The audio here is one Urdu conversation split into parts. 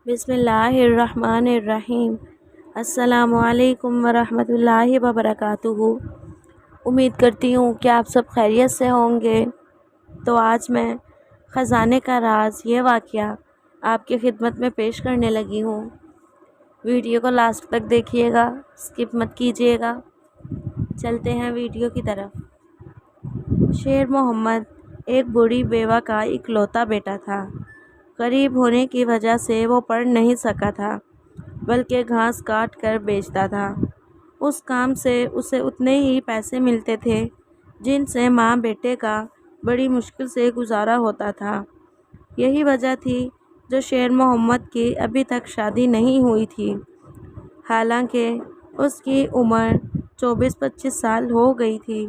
بسم اللہ الرحمن الرحیم۔ السلام علیکم ورحمۃ اللہ وبرکاتہ۔ امید کرتی ہوں کہ آپ سب خیریت سے ہوں گے۔ تو آج میں خزانے کا راز یہ واقعہ آپ کی خدمت میں پیش کرنے لگی ہوں۔ ویڈیو کو لاسٹ تک دیکھیے گا، اسکپ مت کیجیے گا۔ چلتے ہیں ویڈیو کی طرف۔ شیر محمد ایک بوڑھی بیوہ کا اکلوتا بیٹا تھا۔ غریب ہونے کی وجہ سے وہ پڑھ نہیں سکا تھا، بلکہ گھاس کاٹ کر بیچتا تھا۔ اس کام سے اسے اتنے ہی پیسے ملتے تھے جن سے ماں بیٹے کا بڑی مشکل سے گزارا ہوتا تھا۔ یہی وجہ تھی جو شیر محمد کی ابھی تک شادی نہیں ہوئی تھی، حالانکہ اس کی عمر 24-25 سال ہو گئی تھی۔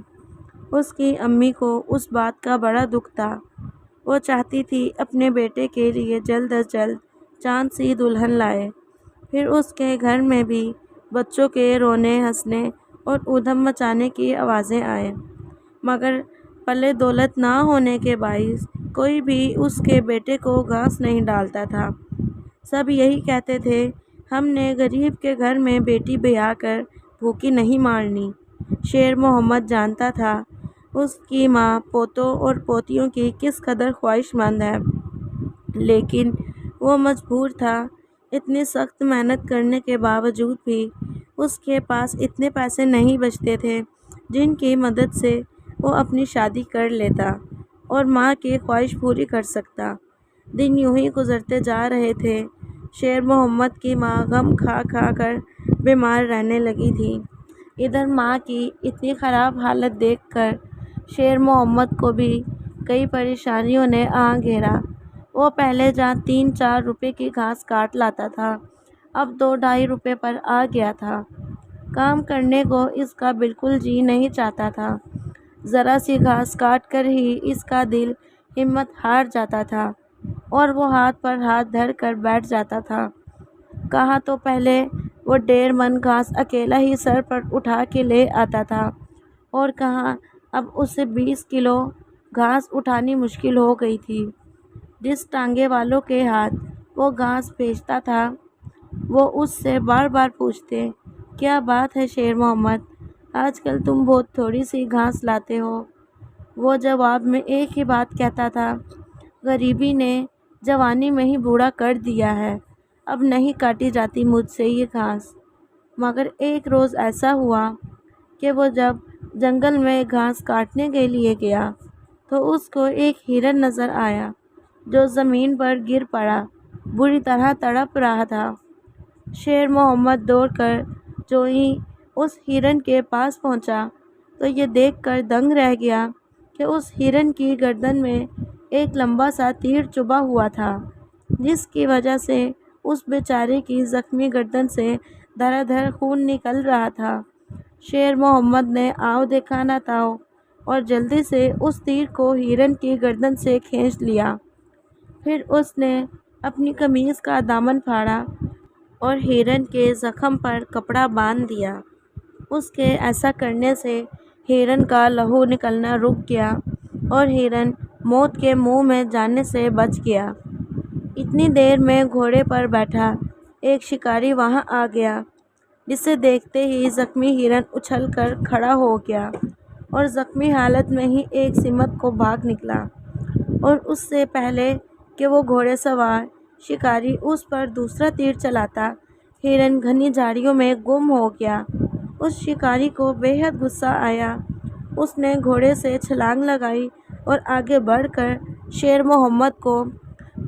اس کی امی کو اس بات کا بڑا دکھ تھا۔ وہ چاہتی تھی اپنے بیٹے کے لیے جلد از جلد چاند سی دلہن لائے، پھر اس کے گھر میں بھی بچوں کے رونے ہنسنے اور ادھم مچانے کی آوازیں آئیں، مگر پلے دولت نہ ہونے کے باعث کوئی بھی اس کے بیٹے کو گھاس نہیں ڈالتا تھا۔ سب یہی کہتے تھے، ہم نے غریب کے گھر میں بیٹی بیاہ کر بھوکی نہیں مارنی۔ شیر محمد جانتا تھا اس کی ماں پوتوں اور پوتیوں کی کس قدر خواہش مند ہے، لیکن وہ مجبور تھا۔ اتنی سخت محنت کرنے کے باوجود بھی اس کے پاس اتنے پیسے نہیں بچتے تھے جن کی مدد سے وہ اپنی شادی کر لیتا اور ماں کی خواہش پوری کر سکتا۔ دن یوں ہی گزرتے جا رہے تھے۔ شیر محمد کی ماں غم کھا کھا کر بیمار رہنے لگی تھی۔ ادھر ماں کی اتنی خراب حالت دیکھ کر شیر محمد کو بھی کئی پریشانیوں نے آ گھیرا۔ وہ پہلے جہاں 3-4 روپے کی گھاس کاٹ لاتا تھا، اب 2-2.5 روپے پر آ گیا تھا۔ کام کرنے کو اس کا بالکل جی نہیں چاہتا تھا۔ ذرا سی گھاس کاٹ کر ہی اس کا دل ہمت ہار جاتا تھا اور وہ ہاتھ پر ہاتھ دھر کر بیٹھ جاتا تھا۔ کہاں تو پہلے وہ 1.5 من گھاس اکیلا ہی سر پر اٹھا کے لے آتا تھا، اور کہاں اب اسے 20 کلو گھاس اٹھانی مشکل ہو گئی تھی۔ جس ٹانگے والوں کے ہاتھ وہ گھاس بھیجتا تھا، وہ اس سے بار بار پوچھتے، کیا بات ہے شیر محمد، آج کل تم بہت تھوڑی سی گھاس لاتے ہو؟ وہ جواب میں ایک ہی بات کہتا تھا، غریبی نے جوانی میں ہی بوڑھا کر دیا ہے، اب نہیں کاٹی جاتی مجھ سے یہ گھاس۔ مگر ایک روز ایسا ہوا کہ وہ جب جنگل میں گھاس کاٹنے کے لیے گیا تو اس کو ایک ہرن نظر آیا جو زمین پر گر پڑا، بری طرح تڑپ رہا تھا۔ شیر محمد دوڑ کر جو ہی اس ہرن کے پاس پہنچا تو یہ دیکھ کر دنگ رہ گیا کہ اس ہرن کی گردن میں ایک لمبا سا تیر چبھا ہوا تھا، جس کی وجہ سے اس بیچارے کی زخمی گردن سے دھڑا دھڑ خون نکل رہا تھا۔ شیر محمد نے آؤ دیکھا نہ تاؤ اور جلدی سے اس تیر کو ہرن کی گردن سے کھینچ لیا۔ پھر اس نے اپنی قمیص کا دامن پھاڑا اور ہرن کے زخم پر کپڑا باندھ دیا۔ اس کے ایسا کرنے سے ہرن کا لہو نکلنا رک گیا اور ہرن موت کے منہ میں جانے سے بچ گیا۔ اتنی دیر میں گھوڑے پر بیٹھا ایک شکاری وہاں آ گیا، جسے دیکھتے ہی زخمی ہرن اچھل کر کھڑا ہو گیا اور زخمی حالت میں ہی ایک سمت کو بھاگ نکلا، اور اس سے پہلے کہ وہ گھوڑے سوار شکاری اس پر دوسرا تیر چلاتا، ہرن گھنی جھاڑیوں میں گم ہو گیا۔ اس شکاری کو بے حد غصہ آیا۔ اس نے گھوڑے سے چھلانگ لگائی اور آگے بڑھ کر شیر محمد کو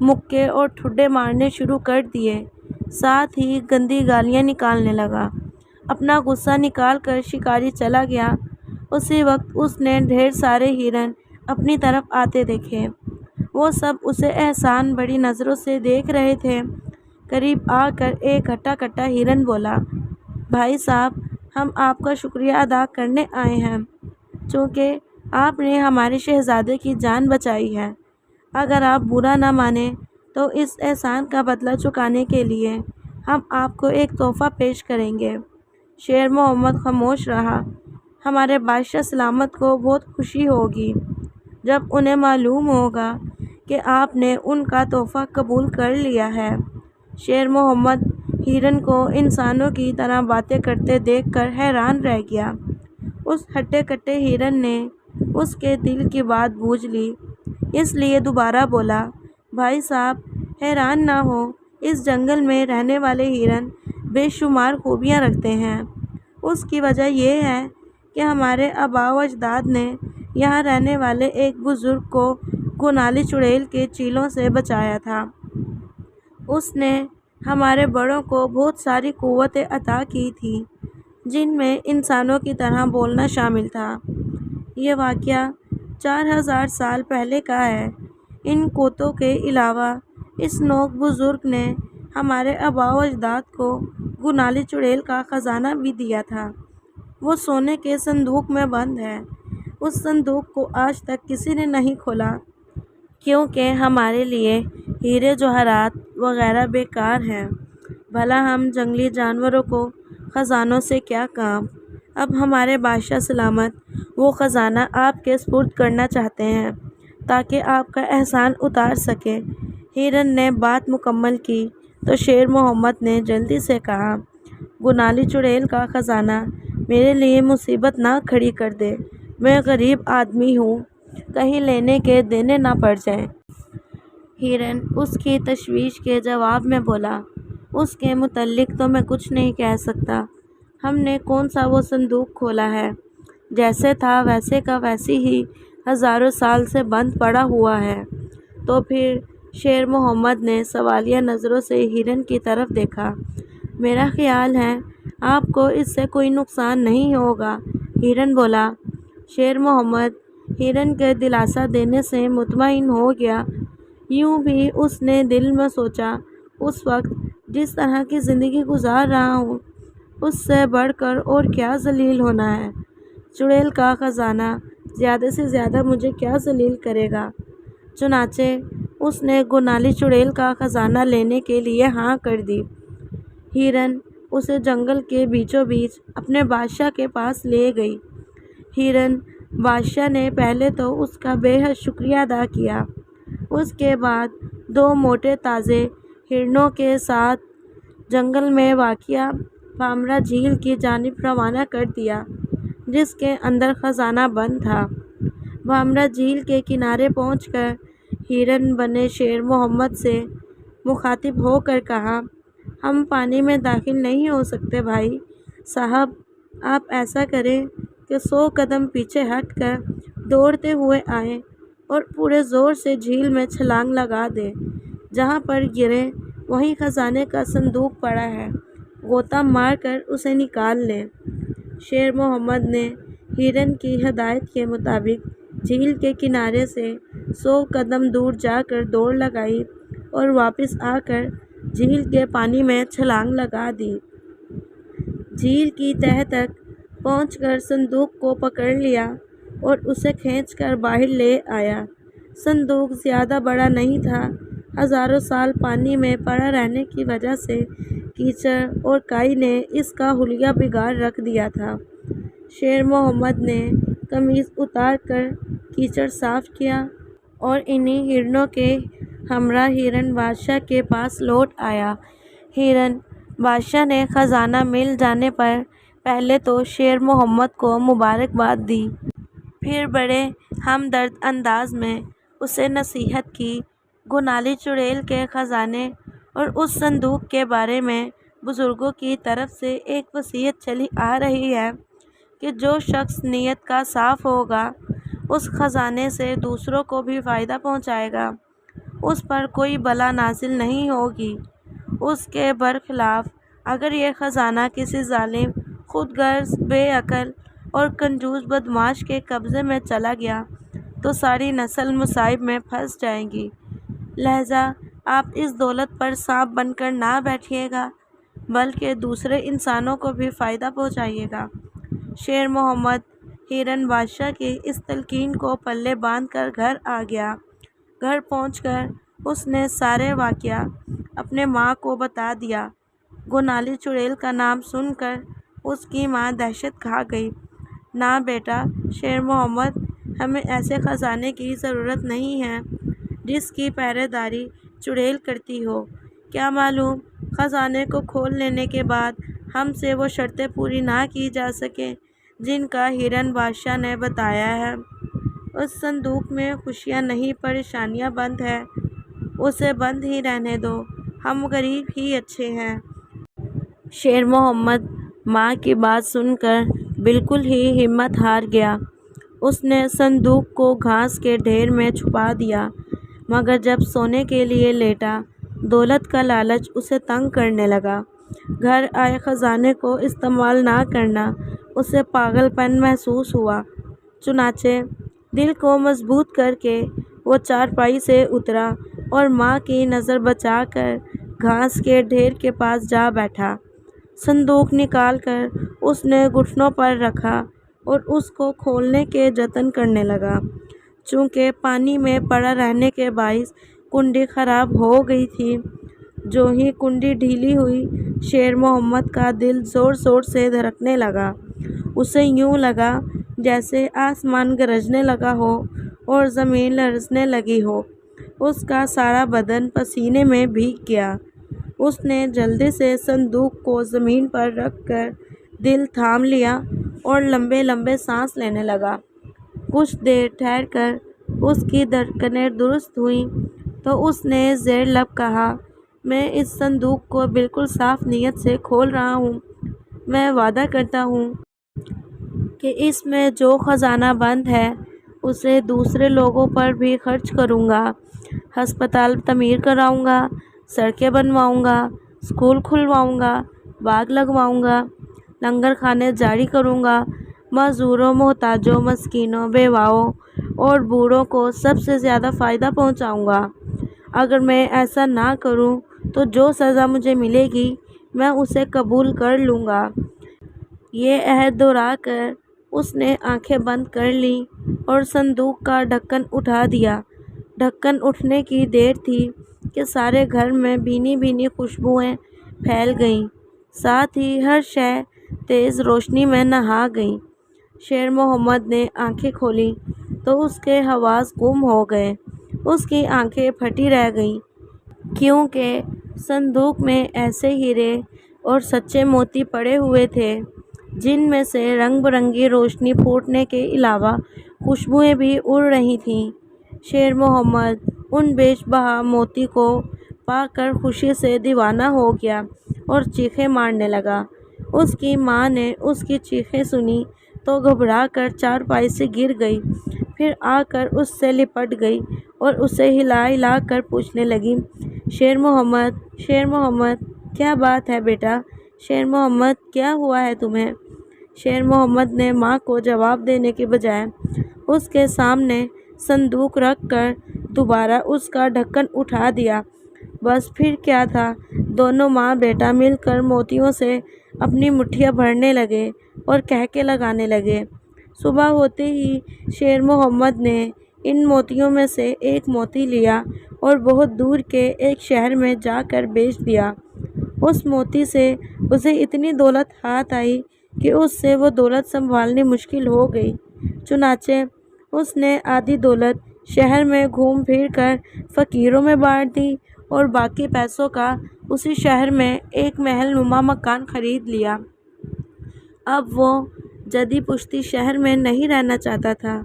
مکے اور ٹھڈے مارنے شروع کر دیے، ساتھ ہی گندی گالیاں نکالنے لگا۔ اپنا غصہ نکال کر شکاری چلا گیا۔ اسی وقت اس نے ڈھیر سارے ہرن اپنی طرف آتے دیکھے۔ وہ سب اسے احسان بڑی نظروں سے دیکھ رہے تھے۔ قریب آ کر ایک ہٹا کٹا ہرن بولا، بھائی صاحب، ہم آپ کا شکریہ ادا کرنے آئے ہیں، چونکہ آپ نے ہمارے شہزادے کی جان بچائی ہے۔ اگر آپ برا نہ مانیں تو اس احسان کا بدلہ چکانے کے لیے ہم آپ کو ایک تحفہ پیش کریں گے۔ شیر محمد خاموش رہا۔ ہمارے بادشاہ سلامت کو بہت خوشی ہوگی جب انہیں معلوم ہوگا کہ آپ نے ان کا تحفہ قبول کر لیا ہے۔ شیر محمد ہرن کو انسانوں کی طرح باتیں کرتے دیکھ کر حیران رہ گیا۔ اس ہٹے کٹے ہرن نے اس کے دل کی بات بوجھ لی، اس لیے دوبارہ بولا، بھائی صاحب حیران نہ ہو، اس جنگل میں رہنے والے ہرن بے شمار خوبیاں رکھتے ہیں۔ اس کی وجہ یہ ہے کہ ہمارے آباء و اجداد نے یہاں رہنے والے ایک بزرگ کو گونالی چڑیل کے چیلوں سے بچایا تھا۔ اس نے ہمارے بڑوں کو بہت ساری قوتیں عطا کی تھیں، جن میں انسانوں کی طرح بولنا شامل تھا۔ یہ واقعہ 4000 سال پہلے کا ہے۔ ان قوتوں کے علاوہ اس نوک بزرگ نے ہمارے آباء و اجداد کو گونالی چڑیل کا خزانہ بھی دیا تھا۔ وہ سونے کے صندوق میں بند ہے۔ اس صندوق کو آج تک کسی نے نہیں کھولا، کیونکہ ہمارے لیے ہیرے جواہرات وغیرہ بیکار ہیں۔ بھلا ہم جنگلی جانوروں کو خزانوں سے کیا کام؟ اب ہمارے بادشاہ سلامت وہ خزانہ آپ کے سپرد کرنا چاہتے ہیں تاکہ آپ کا احسان اتار سکیں۔ ہرن نے بات مکمل کی تو شیر محمد نے جلدی سے کہا، گونالی چڑیل کا خزانہ میرے لیے مصیبت نہ کھڑی کر دے، میں غریب آدمی ہوں، کہیں لینے کے دینے نہ پڑ جائیں۔ ہرن اس کی تشویش کے جواب میں بولا، اس کے متعلق تو میں کچھ نہیں کہہ سکتا، ہم نے کون سا وہ صندوق کھولا ہے، جیسے تھا ویسے کا ویسی ہی ہزاروں سال سے بند پڑا ہوا ہے۔ تو پھر شیر محمد نے سوالیہ نظروں سے ہرن کی طرف دیکھا۔ میرا خیال ہے آپ کو اس سے کوئی نقصان نہیں ہوگا، ہرن بولا۔ شیر محمد ہرن کے دلاسا دینے سے مطمئن ہو گیا۔ یوں بھی اس نے دل میں سوچا، اس وقت جس طرح کی زندگی گزار رہا ہوں، اس سے بڑھ کر اور کیا ذلیل ہونا ہے۔ چڑیل کا خزانہ زیادہ سے زیادہ مجھے کیا ذلیل کرے گا؟ چنانچہ اس نے گونالی چڑیل کا خزانہ لینے کے لیے ہاں کر دی۔ ہرن اسے جنگل کے بیچوں بیچ اپنے بادشاہ کے پاس لے گئی۔ ہرن بادشاہ نے پہلے تو اس کا بے حد شکریہ ادا کیا، اس کے بعد 2 موٹے تازے ہرنوں کے ساتھ جنگل میں واقع بھامرا جھیل کی جانب روانہ کر دیا، جس کے اندر خزانہ بند تھا۔ بھامرا جھیل کے کنارے پہنچ کر ہرن بنے شیر محمد سے مخاطب ہو کر کہا، ہم پانی میں داخل نہیں ہو سکتے بھائی صاحب، آپ ایسا کریں کہ 100 قدم پیچھے ہٹ کر دوڑتے ہوئے آئیں اور پورے زور سے جھیل میں چھلانگ لگا دیں، جہاں پر گریں وہیں خزانے کا صندوق پڑا ہے، غوطہ مار کر اسے نکال لیں۔ شیر محمد نے ہرن کی ہدایت کے مطابق جھیل کے کنارے سے 100 قدم دور جا کر دوڑ لگائی اور واپس آ کر جھیل کے پانی میں چھلانگ لگا دی۔ جھیل کی تہہ تک پہنچ کر صندوق کو پکڑ لیا اور اسے کھینچ کر باہر لے آیا۔ صندوق زیادہ بڑا نہیں تھا، ہزاروں سال پانی میں پڑا رہنے کی وجہ سے کیچڑ اور کائی نے اس کا حلیہ بگاڑ رکھ دیا تھا۔ شیر محمد نے قمیض اتار کر کیچڑ صاف کیا اور انہی ہرنوں کے ہمراہ ہرن بادشاہ کے پاس لوٹ آیا۔ ہرن بادشاہ نے خزانہ مل جانے پر پہلے تو شیر محمد کو مبارکباد دی، پھر بڑے ہمدرد انداز میں اسے نصیحت کی۔ گونالی چڑیل کے خزانے اور اس صندوق کے بارے میں بزرگوں کی طرف سے ایک وصیت چلی آ رہی ہے کہ جو شخص نیت کا صاف ہوگا، اس خزانے سے دوسروں کو بھی فائدہ پہنچائے گا، اس پر کوئی بلا نازل نہیں ہوگی۔ اس کے برخلاف اگر یہ خزانہ کسی ظالم، خود غرض، بے عقل اور کنجوس بدمعاش کے قبضے میں چلا گیا تو ساری نسل مصائب میں پھنس جائے گی۔ لہذا آپ اس دولت پر سانپ بن کر نہ بیٹھیے گا، بلکہ دوسرے انسانوں کو بھی فائدہ پہنچائیے گا۔ شیر محمد ہرن بادشاہ کی اس تلقین کو پلے باندھ کر گھر آ گیا۔ گھر پہنچ کر اس نے سارے واقعہ اپنے ماں کو بتا دیا۔ گونالی چڑیل کا نام سن کر اس کی ماں دہشت کھا گئی۔ نہ بیٹا شیر محمد، ہمیں ایسے خزانے کی ضرورت نہیں ہے جس کی پہرے داری چڑیل کرتی ہو، کیا معلوم خزانے کو کھول لینے کے بعد ہم سے وہ شرطیں پوری نہ کی جا سکیں جن کا ہرن بادشاہ نے بتایا ہے۔ اس صندوق میں خوشیاں نہیں پریشانیاں بند ہیں، اسے بند ہی رہنے دو، ہم غریب ہی اچھے ہیں۔ شیر محمد ماں کی بات سن کر بالکل ہی ہمت ہار گیا۔ اس نے صندوق کو گھاس کے ڈھیر میں چھپا دیا، مگر جب سونے کے لیے لیٹا، دولت کا لالچ اسے تنگ کرنے لگا۔ گھر آئے خزانے کو استعمال نہ کرنا اسے پاگل پن محسوس ہوا۔ چنانچہ دل کو مضبوط کر کے وہ چارپائی سے اترا اور ماں کی نظر بچا کر گھاس کے ڈھیر کے پاس جا بیٹھا۔ صندوق نکال کر اس نے گھٹنوں پر رکھا اور اس کو کھولنے کے جتن کرنے لگا۔ چونکہ پانی میں پڑا رہنے کے باعث کنڈی خراب ہو گئی تھی۔ جو ہی کنڈی ڈھیلی ہوئی، شیر محمد کا دل زور زور سے دھڑکنے لگا۔ اسے یوں لگا جیسے آسمان گرجنے لگا ہو اور زمین لرزنے لگی ہو۔ اس کا سارا بدن پسینے میں بھیگ گیا۔ اس نے جلدی سے صندوق کو زمین پر رکھ کر دل تھام لیا اور لمبے لمبے سانس لینے لگا۔ کچھ دیر ٹھہر کر اس کی دھڑکنیں درست ہوئیں تو اس نے زیر لب کہا، میں اس صندوق کو بالکل صاف نیت سے کھول رہا ہوں۔ میں وعدہ کرتا ہوں کہ اس میں جو خزانہ بند ہے اسے دوسرے لوگوں پر بھی خرچ کروں گا، ہسپتال تعمیر کراؤں گا، سڑکیں بنواؤں گا، اسکول کھلواؤں گا، باغ لگواؤں گا، لنگر خانے جاری کروں گا، معذوروں، محتاجوں، مسکینوں، بیواؤں اور بوڑھوں کو سب سے زیادہ فائدہ پہنچاؤں گا۔ اگر میں ایسا نہ کروں تو جو سزا مجھے ملے گی میں اسے قبول کر لوں گا۔ یہ عہد دہرا کر اس نے آنکھیں بند کر لیں اور صندوق کا ڈھکن اٹھا دیا۔ ڈھکن اٹھنے کی دیر تھی کہ سارے گھر میں بھینی بھینی خوشبوئیں پھیل گئیں، ساتھ ہی ہر شے تیز روشنی میں نہا گئی۔ شیر محمد نے آنکھیں کھولیں تو اس کے حواس گم ہو گئے۔ اس کی آنکھیں پھٹی رہ گئیں، کیونکہ صندوق میں ایسے ہیرے اور سچے موتی پڑے ہوئے تھے جن میں سے رنگ برنگی روشنی پھوٹنے کے علاوہ خوشبوئیں بھی اڑ رہی تھیں۔ شیر محمد ان بیش بہا موتی کو پا کر خوشی سے دیوانہ ہو گیا اور چیخیں مارنے لگا۔ اس کی ماں نے اس کی چیخیں سنی تو گھبرا کر چارپائی سے گر گئی، پھر آ کر اس سے لپٹ گئی اور اسے ہلا ہلا کر پوچھنے لگی، شیر محمد، شیر محمد، کیا بات ہے بیٹا؟ شیر محمد، کیا ہوا ہے تمہیں؟ شیر محمد نے ماں کو جواب دینے کے بجائے اس کے سامنے صندوق رکھ کر دوبارہ اس کا ڈھکن اٹھا دیا۔ بس پھر کیا تھا، دونوں ماں بیٹا مل کر موتیوں سے اپنی مٹھیاں بھرنے لگے اور کہکے لگانے لگے۔ صبح ہوتے ہی شیر محمد نے ان موتیوں میں سے ایک موتی لیا اور بہت دور کے ایک شہر میں جا کر بیچ دیا۔ اس موتی سے اسے اتنی دولت ہاتھ آئی کہ اس سے وہ دولت سنبھالنی مشکل ہو گئی۔ چنانچہ اس نے آدھی دولت شہر میں گھوم پھر کر فقیروں میں بانٹ دی اور باقی پیسوں کا اسی شہر میں ایک محل نما مکان خرید لیا۔ اب وہ جدی پشتی شہر میں نہیں رہنا چاہتا تھا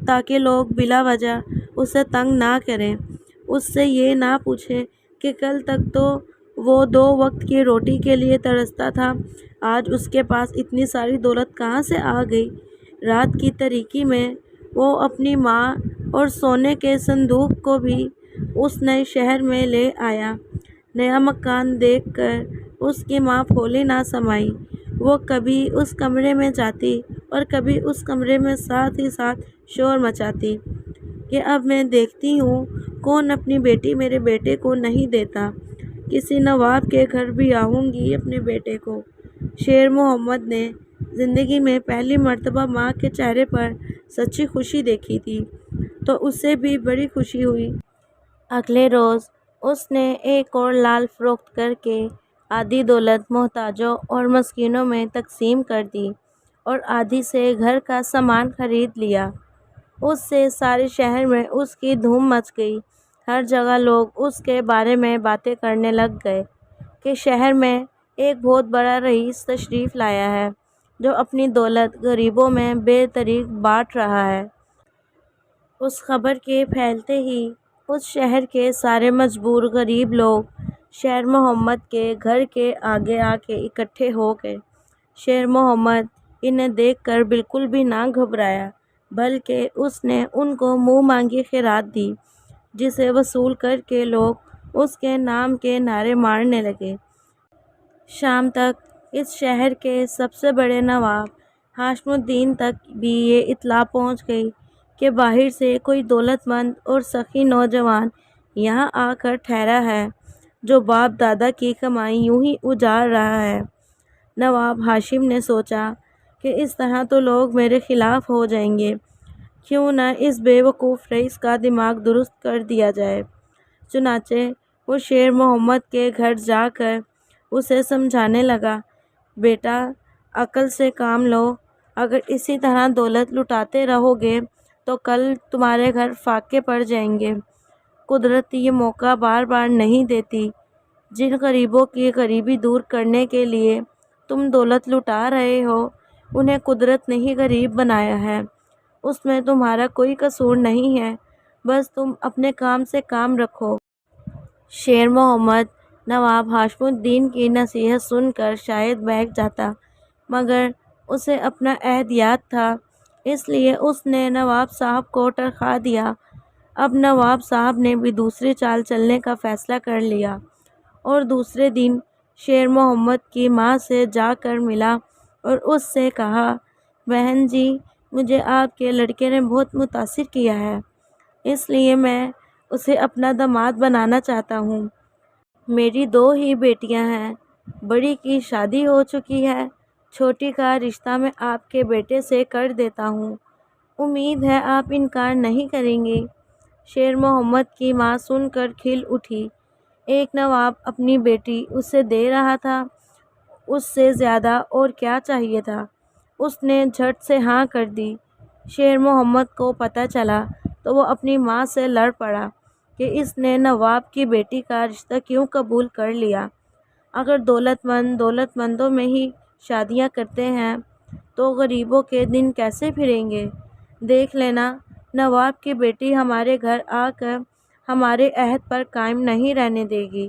تاکہ لوگ بلا وجہ اسے تنگ نہ کریں، اس سے یہ نہ پوچھیں کہ کل تک تو وہ 2 وقت کی روٹی کے لیے ترستا تھا، آج اس کے پاس اتنی ساری دولت کہاں سے آ گئی۔ رات کی تاریکی میں وہ اپنی ماں اور سونے کے صندوق کو بھی اس نئے شہر میں لے آیا۔ نیا مکان دیکھ کر اس کی ماں پھولی نہ سمائی۔ وہ کبھی اس کمرے میں جاتی اور کبھی اس کمرے میں ساتھ ہی ساتھ شور مچاتی کہ اب میں دیکھتی ہوں کون اپنی بیٹی میرے بیٹے کو نہیں دیتا، کسی نواب کے گھر بھی آؤں گی اپنے بیٹے کو۔ شیر محمد نے زندگی میں پہلی مرتبہ ماں کے چہرے پر سچی خوشی دیکھی تھی تو اسے بھی بڑی خوشی ہوئی۔ اگلے روز اس نے ایک اور لال فروخت کر کے آدھی دولت محتاجوں اور مسکینوں میں تقسیم کر دی اور آدھی سے گھر کا سامان خرید لیا۔ اس سے سارے شہر میں اس کی دھوم مچ گئی۔ ہر جگہ لوگ اس کے بارے میں باتیں کرنے لگ گئے کہ شہر میں ایک بہت بڑا رئیس تشریف لایا ہے جو اپنی دولت غریبوں میں بے طریق بانٹ رہا ہے۔ اس خبر کے پھیلتے ہی اس شہر کے سارے مجبور غریب لوگ شیر محمد کے گھر کے آگے آ کے اکٹھے ہو گئے۔ شیر محمد انہیں دیکھ کر بالکل بھی نہ گھبرایا، بلکہ اس نے ان کو منہ مانگی خیرات دی، جسے وصول کر کے لوگ اس کے نام کے نعرے مارنے لگے۔ شام تک اس شہر کے سب سے بڑے نواب ہاشم الدین تک بھی یہ اطلاع پہنچ گئی کہ باہر سے کوئی دولت مند اور سخی نوجوان یہاں آ کر ٹھہرا ہے جو باپ دادا کی کمائی یوں ہی اجاڑ رہا ہے۔ نواب ہاشم نے سوچا کہ اس طرح تو لوگ میرے خلاف ہو جائیں گے، کیوں نہ اس بے وقوف رئیس کا دماغ درست کر دیا جائے۔ چنانچہ وہ شیر محمد کے گھر جا کر اسے سمجھانے لگا، بیٹا عقل سے کام لو، اگر اسی طرح دولت لٹاتے رہو گے تو کل تمہارے گھر فاقے پڑ جائیں گے۔ قدرت یہ موقع بار بار نہیں دیتی۔ جن غریبوں کی غریبی دور کرنے کے لیے تم دولت لٹا رہے ہو انہیں قدرت نے ہی غریب بنایا ہے، اس میں تمہارا کوئی قصور نہیں ہے، بس تم اپنے کام سے کام رکھو۔ شیر محمد نواب ہاشم الدین کی نصیحت سن کر شاید بہک جاتا، مگر اسے اپنا عہد یاد تھا، اس لیے اس نے نواب صاحب کو ٹرخا دیا۔ اب نواب صاحب نے بھی دوسری چال چلنے کا فیصلہ کر لیا اور دوسرے دن شیر محمد کی ماں سے جا کر ملا اور اس سے کہا، بہن جی، مجھے آپ کے لڑکے نے بہت متاثر کیا ہے، اس لیے میں اسے اپنا داماد بنانا چاہتا ہوں۔ میری 2 ہی بیٹیاں ہیں، بڑی کی شادی ہو چکی ہے، چھوٹی کا رشتہ میں آپ کے بیٹے سے کر دیتا ہوں، امید ہے آپ انکار نہیں کریں گے۔ شیر محمد کی ماں سن کر کھل اٹھی۔ ایک نواب اپنی بیٹی اسے دے رہا تھا، اس سے زیادہ اور کیا چاہیے تھا؟ اس نے جھٹ سے ہاں کر دی۔ شیر محمد کو پتہ چلا تو وہ اپنی ماں سے لڑ پڑا کہ اس نے نواب کی بیٹی کا رشتہ کیوں قبول کر لیا۔ اگر دولت مندوں میں ہی شادیاں کرتے ہیں تو غریبوں کے دن کیسے پھریں گے؟ دیکھ لینا، نواب کی بیٹی ہمارے گھر آ کر ہمارے عہد پر قائم نہیں رہنے دے گی۔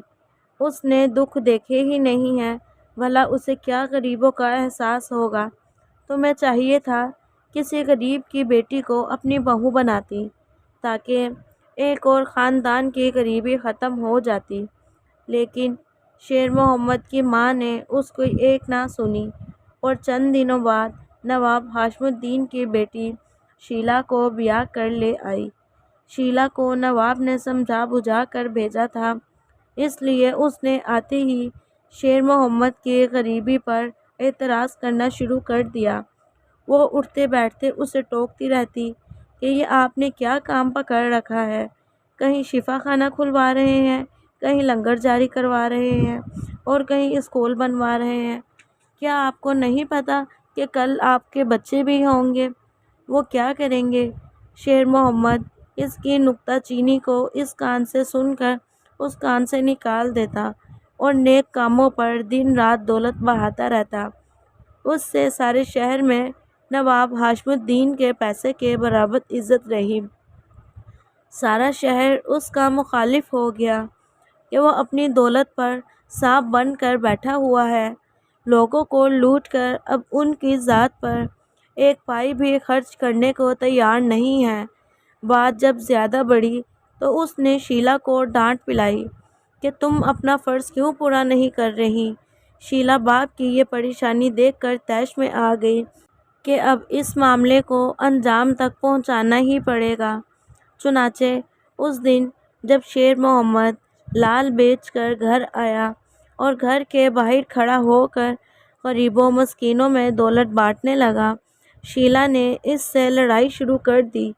اس نے دکھ دیکھے ہی نہیں ہیں، بھلا اسے کیا غریبوں کا احساس ہوگا؟ تمہیں چاہیے تھا کسی غریب کی بیٹی کو اپنی بہو بناتی، تاکہ ایک اور خاندان کی غریبی ختم ہو جاتی، لیکن شیر محمد کی ماں نے اس کی ایک نہ سنی اور چند دنوں بعد نواب ہاشم الدین کی بیٹی شیلا کو بیاہ کر لے آئی۔ شیلا کو نواب نے سمجھا بجھا کر بھیجا تھا، اس لیے اس نے آتے ہی شیر محمد کی غریبی پر اعتراض کرنا شروع کر دیا۔ وہ اٹھتے بیٹھتے اسے ٹوکتی رہتی کہ یہ آپ نے کیا کام پکڑ رکھا ہے، کہیں شفا خانہ کھلوا رہے ہیں، کہیں لنگر جاری کروا رہے ہیں اور کہیں اسکول بنوا رہے ہیں۔ کیا آپ کو نہیں پتہ کہ کل آپ کے بچے بھی ہوں گے؟ وہ کیا کریں گے؟ شیر محمد اس کی نکتہ چینی کو اس کان سے سن کر اس کان سے نکال دیتا اور نیک کاموں پر دن رات دولت بہاتا رہتا۔ اس سے سارے شہر میں نواب ہاشم الدین کے پیسے کے برابر عزت رہی۔ سارا شہر اس کا مخالف ہو گیا کہ وہ اپنی دولت پر سانپ بن کر بیٹھا ہوا ہے، لوگوں کو لوٹ کر اب ان کی ذات پر ایک پائی بھی خرچ کرنے کو تیار نہیں ہے۔ بات جب زیادہ بڑھی تو اس نے شیلا کو ڈانٹ پلائی کہ تم اپنا فرض کیوں پورا نہیں کر رہی؟ شیلا باپ کی یہ پریشانی دیکھ کر طیش میں آ گئی کہ اب اس معاملے کو انجام تک پہنچانا ہی پڑے گا۔ چنانچہ اس دن جب شیر محمد لال بیچ کر گھر آیا اور گھر کے باہر کھڑا ہو کر غریبوں مسکینوں میں دولت بانٹنے لگا، شیلا نے اس سے لڑائی شروع کر دی۔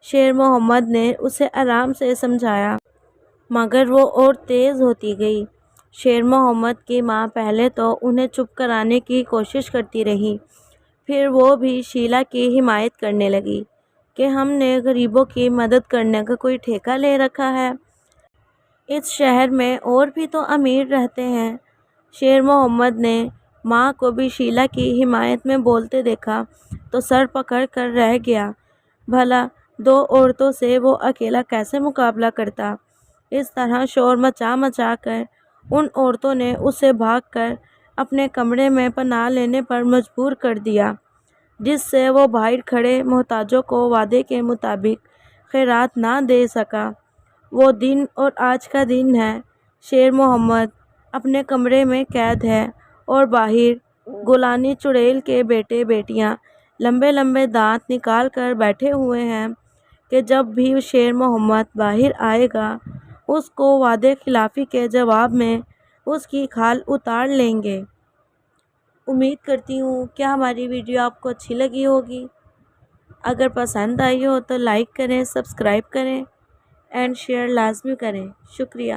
شیر محمد نے اسے آرام سے سمجھایا، مگر وہ اور تیز ہوتی گئی۔ شیر محمد کی ماں پہلے تو انہیں چپ کرانے کی کوشش کرتی رہی، پھر وہ بھی شیلا کی حمایت کرنے لگی کہ ہم نے غریبوں کی مدد کرنے کا کوئی ٹھیکہ لے رکھا ہے؟ اس شہر میں اور بھی تو امیر رہتے ہیں۔ شیر محمد نے ماں کو بھی شیلا کی حمایت میں بولتے دیکھا تو سر پکڑ کر رہ گیا۔ بھلا 2 عورتوں سے وہ اکیلا کیسے مقابلہ کرتا؟ اس طرح شور مچا کر ان عورتوں نے اسے بھاگ کر اپنے کمرے میں پناہ لینے پر مجبور کر دیا، جس سے وہ باہر کھڑے محتاجوں کو وعدے کے مطابق خیرات نہ دے سکا۔ وہ دن اور آج کا دن ہے۔ شیر محمد اپنے کمرے میں قید ہے اور باہر گولانی چڑیل کے بیٹے بیٹیاں لمبے لمبے دانت نکال کر بیٹھے ہوئے ہیں کہ جب بھی شیر محمد باہر آئے گا اس کو وعدے خلافی کے جواب میں اس کی کھال اتار لیں گے۔ امید کرتی ہوں کہ ہماری ویڈیو آپ کو اچھی لگی ہوگی۔ اگر پسند آئی ہو تو لائک کریں، سبسکرائب کریں اینڈ شیئر لازمی کریں۔ شکریہ۔